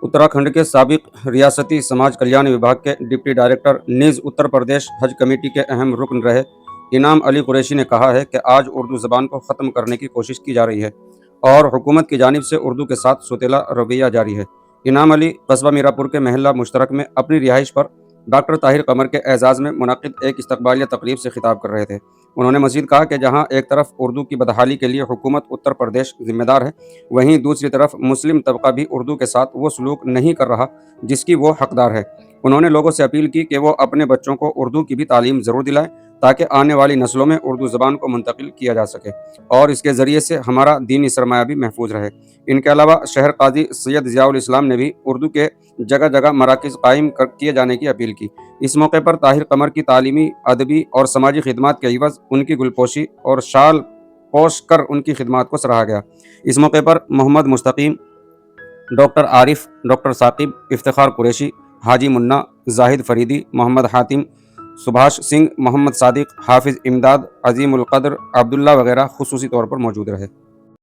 उत्तराखंड के साबिक रियासती समाज कल्याण विभाग के deputy director knees Uttar Pradesh हज कमेटी के अहम रुकन रहे इनाम अली कुरैशी ने कहा है कि आज उर्दू ज़बान को ख़त्म करने की कोशिश की जा रही है और हुकूमत की जानिब से उर्दू के साथ सौतेला रवैया जारी है। इनाम अली कस्बा मीरापुर के महल्ला मुश्तरक में अपनी रिहाइश पर डॉक्टर ताहिर कमर के एजाज़ में मुनक़िद एक इस्तकबालिया तकरीब से खिताब कर रहे थे। उन्होंने मज़ीद कहा कि जहाँ एक तरफ उर्दू की बदहाली के लिए हुकूमत उत्तर प्रदेश ज़िम्मेदार है, वहीं दूसरी तरफ मुस्लिम तबका भी उर्दू के साथ वो सलूक नहीं कर रहा जिसकी वो हकदार है। उन्होंने लोगों से अपील की कि वो अपने बच्चों को उर्दू की भी तालीम ज़रूर दिलाएं ताकि आने वाली नस्लों में उर्दू ज़बान को मुंतकिल किया जा सके और इसके ज़रिए से हमारा दीनी सरमाया भी महफूज रहे। इनके अलावा शहर काजी सैयद ज़ियाउल इस्लाम ने भी उर्दू के जगह जगह मराकिज़ कायम किए जाने की अपील की। इस मौके पर ताहिर कमर की तालीमी, अदबी और समाजी खिदमात के इवज़ उनकी गुलपोशी और शाल पोश कर उनकी खिदमात को सराहा गया। इस मौके पर मोहम्मद मुस्तकीम, डॉक्टर आरिफ, डॉक्टर साकिब, इफ्तिखार कुरैशी, हाजी मुन्ना, जाहिद फरीदी, मोहम्मद हातिम, सुभाष सिंह, मोहम्मद सादिक, हाफिज़ इमदाद, अजीमुल क़द्र, अब्दुल्ला वगैरह खुसूसी तौर पर मौजूद रहे।